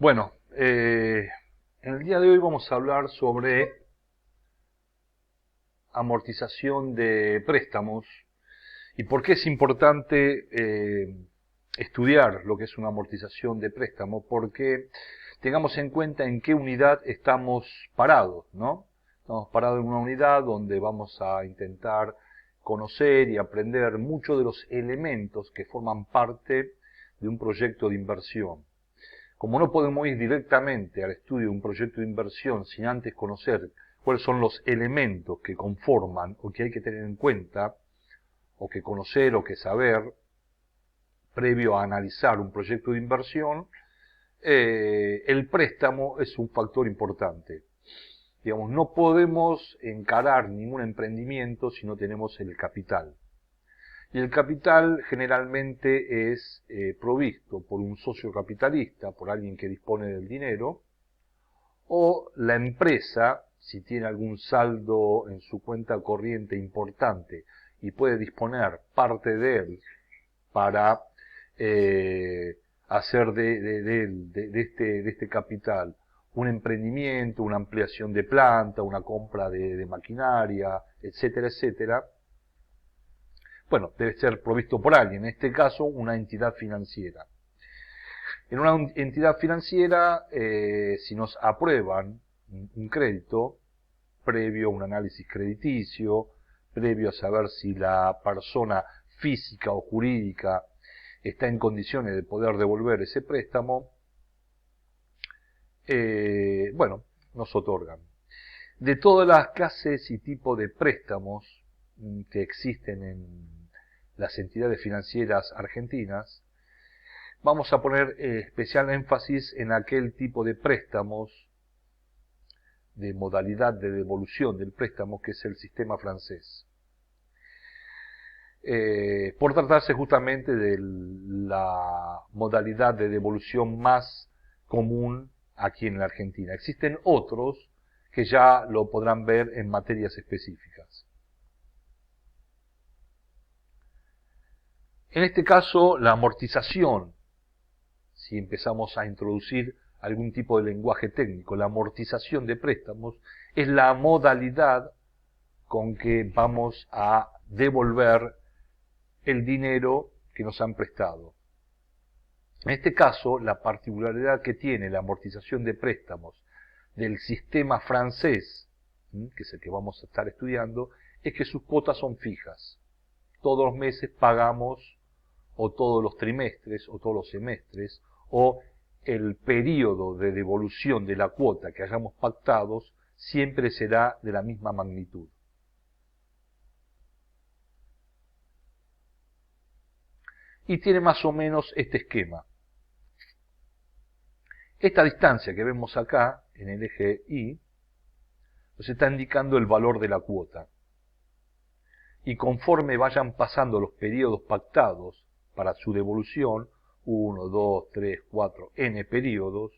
Bueno, en el día de hoy vamos a hablar sobre amortización de préstamos y por qué es importante estudiar lo que es una amortización de préstamo, porque tengamos en cuenta en qué unidad estamos parados, ¿no? Estamos parados en una unidad donde vamos a intentar conocer y aprender muchos de los elementos que forman parte de un proyecto de inversión. Como no podemos ir directamente al estudio de un proyecto de inversión sin antes conocer cuáles son los elementos que conforman o que hay que tener en cuenta, o que conocer o que saber, previo a analizar un proyecto de inversión, el préstamo es un factor importante. Digamos, no podemos encarar ningún emprendimiento si no tenemos el capital. Y el capital generalmente es provisto por un socio capitalista, por alguien que dispone del dinero, o la empresa, si tiene algún saldo en su cuenta corriente importante y puede disponer parte de él para hacer de este capital un emprendimiento, una ampliación de planta, una compra de maquinaria, etcétera, etcétera. Bueno, debe ser provisto por alguien, en este caso una entidad financiera. En una entidad financiera, si nos aprueban un crédito, previo a un análisis crediticio, previo a saber si la persona física o jurídica está en condiciones de poder devolver ese préstamo, bueno, nos otorgan. De todas las clases y tipos de préstamos que existen en las entidades financieras argentinas, vamos a poner especial énfasis en aquel tipo de préstamos, de modalidad de devolución del préstamo, que es el sistema francés. Por tratarse justamente de la modalidad de devolución más común aquí en la Argentina. Existen otros que ya lo podrán ver en materias específicas. En este caso, la amortización, si empezamos a introducir algún tipo de lenguaje técnico, la amortización de préstamos es la modalidad con que vamos a devolver el dinero que nos han prestado. En este caso, la particularidad que tiene la amortización de préstamos del sistema francés, que es el que vamos a estar estudiando, es que sus cuotas son fijas. Todos los meses pagamos, o todos los trimestres, o todos los semestres, o el periodo de devolución de la cuota que hayamos pactado siempre será de la misma magnitud. Y tiene más o menos este esquema. Esta distancia que vemos acá, en el eje Y, nos está indicando el valor de la cuota. Y conforme vayan pasando los periodos pactados para su devolución, 1, 2, 3, 4, n periodos,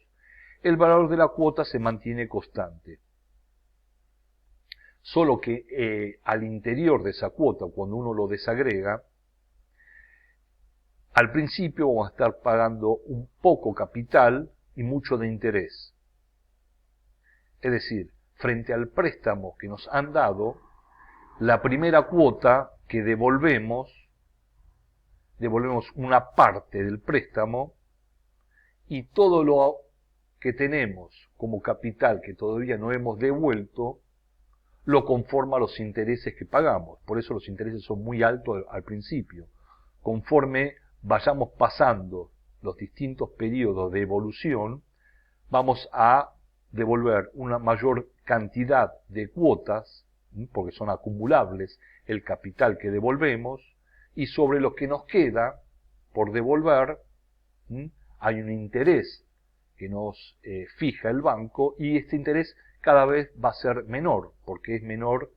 el valor de la cuota se mantiene constante. Solo que al interior de esa cuota, cuando uno lo desagrega, al principio vamos a estar pagando un poco capital y mucho de interés. Es decir, frente al préstamo que nos han dado, la primera cuota que devolvemos una parte del préstamo y todo lo que tenemos como capital que todavía no hemos devuelto lo conforma los intereses que pagamos. Por eso los intereses son muy altos al principio. Conforme vayamos pasando los distintos periodos de evolución, vamos a devolver una mayor cantidad de cuotas, porque son acumulables el capital que devolvemos, y sobre lo que nos queda por devolver, hay un interés que nos fija el banco, y este interés cada vez va a ser menor, porque es menor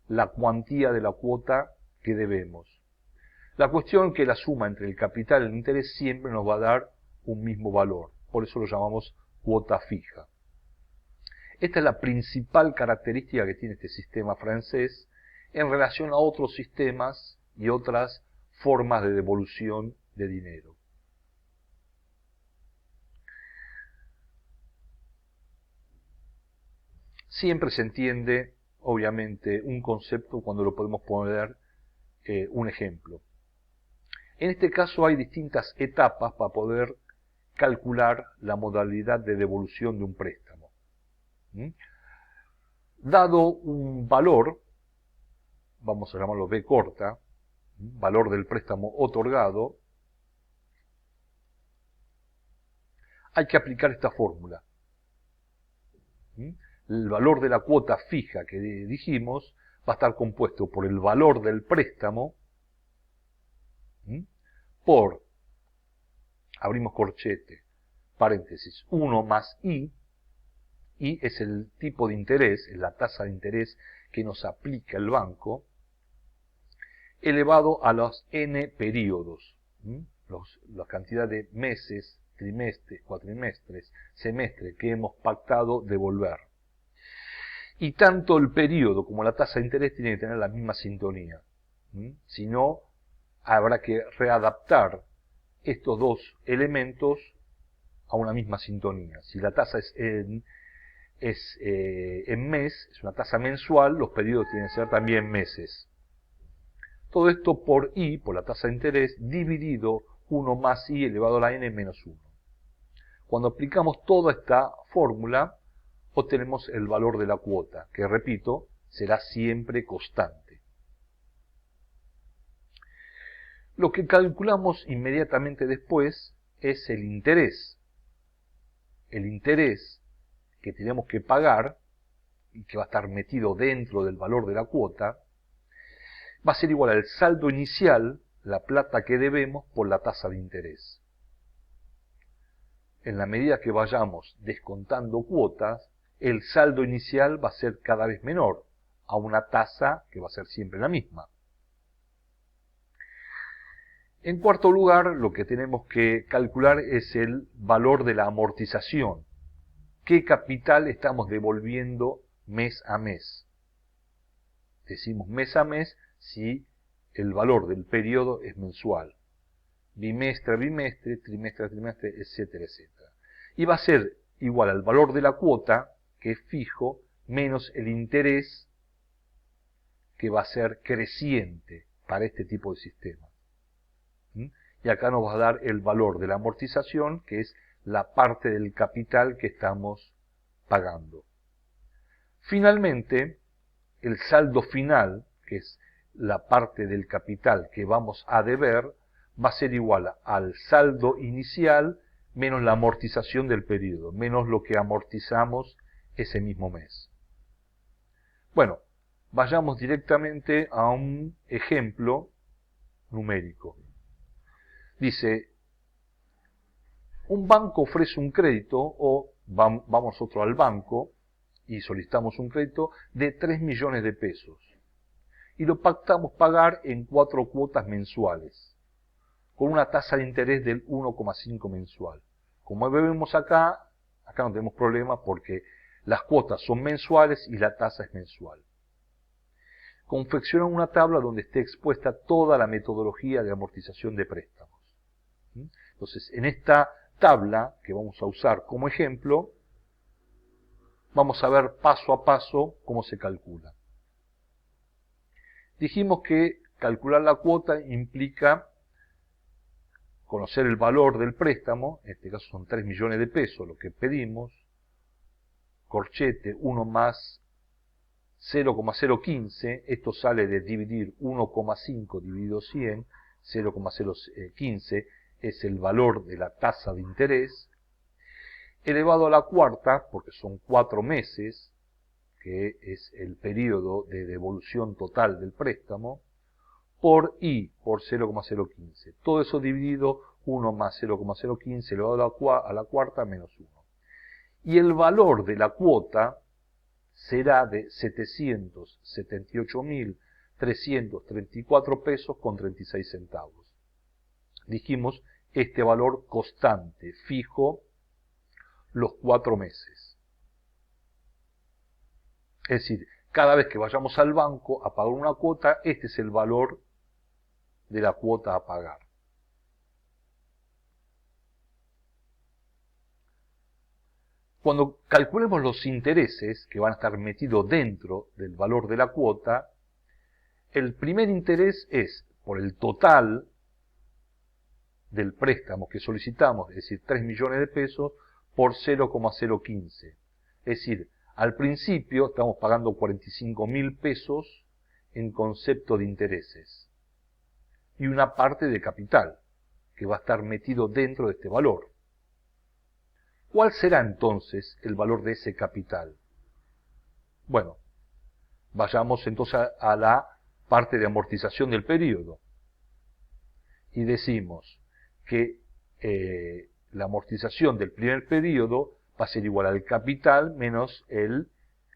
la cuantía de la cuota que debemos. La cuestión es que la suma entre el capital y el interés siempre nos va a dar un mismo valor, por eso lo llamamos cuota fija. Esta es la principal característica que tiene este sistema francés en relación a otros sistemas y otras formas de devolución de dinero. siempre se entiende, obviamente, un concepto cuando lo podemos poner un ejemplo. En este caso hay distintas etapas para poder calcular la modalidad de devolución de un préstamo. Dado un valor, vamos a llamarlo B corta, valor del préstamo otorgado, hay que aplicar esta fórmula. El valor de la cuota fija que dijimos va a estar compuesto por el valor del préstamo por, abrimos corchete, paréntesis, 1 más I es el tipo de interés, es la tasa de interés que nos aplica el banco, elevado a los n periodos, la cantidad de meses, trimestres, cuatrimestres, semestres que hemos pactado devolver. Y tanto el periodo como la tasa de interés tienen que tener la misma sintonía. Si no, habrá que readaptar estos dos elementos a una misma sintonía. Si la tasa es en mes, es una tasa mensual, los periodos tienen que ser también meses. Todo esto por I, por la tasa de interés, dividido 1 más I elevado a la n menos 1. Cuando aplicamos toda esta fórmula, obtenemos el valor de la cuota, que repito, será siempre constante. Lo que calculamos inmediatamente después es el interés. El interés que tenemos que pagar, y que va a estar metido dentro del valor de la cuota, va a ser igual al saldo inicial, la plata que debemos, por la tasa de interés. En la medida que vayamos descontando cuotas, el saldo inicial va a ser cada vez menor, a una tasa que va a ser siempre la misma. En cuarto lugar, lo que tenemos que calcular es el valor de la amortización. ¿Qué capital estamos devolviendo mes a mes? Decimos mes a mes si el valor del periodo es mensual. Bimestre a bimestre, trimestre a trimestre, etcétera, etcétera. Y va a ser igual al valor de la cuota, que es fijo, menos el interés, que va a ser creciente para este tipo de sistema. Y acá nos va a dar el valor de la amortización, que es la parte del capital que estamos pagando. Finalmente, el saldo final, que es la parte del capital que vamos a deber, va a ser igual al saldo inicial menos la amortización del periodo, menos lo que amortizamos ese mismo mes. Bueno, vayamos directamente a un ejemplo numérico. Dice, un banco ofrece un crédito, o vamos nosotros al banco y solicitamos un crédito de 3 millones de pesos. Y lo pactamos pagar en 4 cuotas mensuales, con una tasa de interés del 1,5 mensual. Como vemos acá no tenemos problema porque las cuotas son mensuales y la tasa es mensual. Confecciona una tabla donde esté expuesta toda la metodología de amortización de préstamos. Entonces, en esta tabla que vamos a usar como ejemplo, vamos a ver paso a paso cómo se calcula. Dijimos que calcular la cuota implica conocer el valor del préstamo, en este caso son 3 millones de pesos lo que pedimos, corchete 1 más 0,015, esto sale de dividir 1,5 dividido 100, 0,015 es el valor de la tasa de interés, elevado a la cuarta, porque son 4 meses, que es el periodo de devolución total del préstamo, por I, por 0,015. Todo eso dividido 1 más 0,015 elevado a la cuarta menos 1. Y el valor de la cuota será de 778.334 pesos con 36 centavos. Dijimos, este valor constante, fijo, los 4 meses. Es decir, cada vez que vayamos al banco a pagar una cuota, este es el valor de la cuota a pagar. Cuando calculemos los intereses que van a estar metidos dentro del valor de la cuota, el primer interés es por el total del préstamo que solicitamos, es decir, 3 millones de pesos, por 0,015. Es decir, al principio estamos pagando 45.000 pesos en concepto de intereses y una parte de capital que va a estar metido dentro de este valor. ¿Cuál será entonces el valor de ese capital? Bueno, vayamos entonces a la parte de amortización del periodo y decimos que la amortización del primer periodo va a ser igual al capital menos el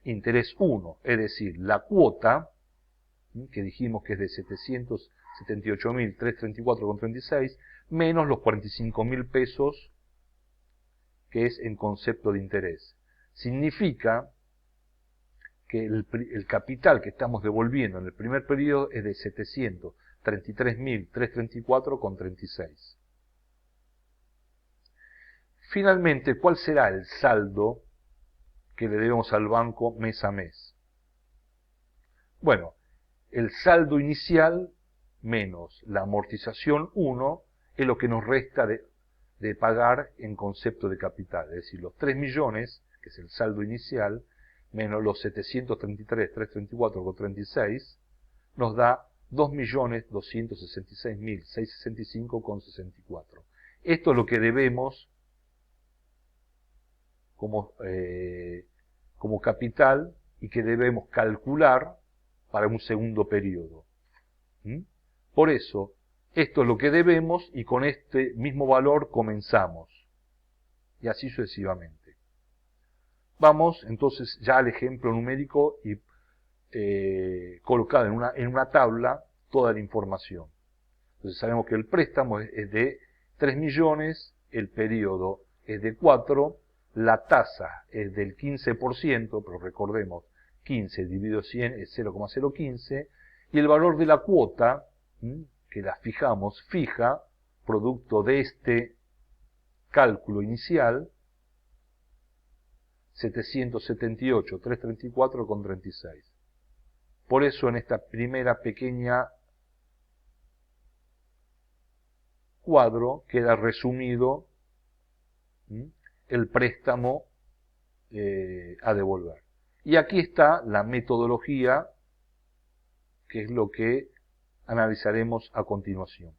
interés 1, es decir, la cuota, que dijimos que es de 778.334,36, menos los 45.000 pesos, que es en concepto de interés. Significa que el capital que estamos devolviendo en el primer periodo es de 733.334,36. Finalmente, ¿cuál será el saldo que le debemos al banco mes a mes? Bueno, el saldo inicial menos la amortización 1 es lo que nos resta de pagar en concepto de capital. Es decir, los 3 millones, que es el saldo inicial, menos los 733.334,36, nos da 2.266.665,64. Esto es lo que debemos como capital y que debemos calcular para un segundo periodo. Por eso, esto es lo que debemos y con este mismo valor comenzamos. Y así sucesivamente. Vamos entonces ya al ejemplo numérico y colocar en una tabla toda la información. Entonces sabemos que el préstamo es de 3 millones, el periodo es de 4, la tasa es del 15%, pero recordemos, 15 dividido 100 es 0,015, y el valor de la cuota, que la fijamos fija, producto de este cálculo inicial, 778.334,36. Por eso en esta primera pequeña cuadro queda resumido el préstamo a devolver. Y aquí está la metodología, que es lo que analizaremos a continuación.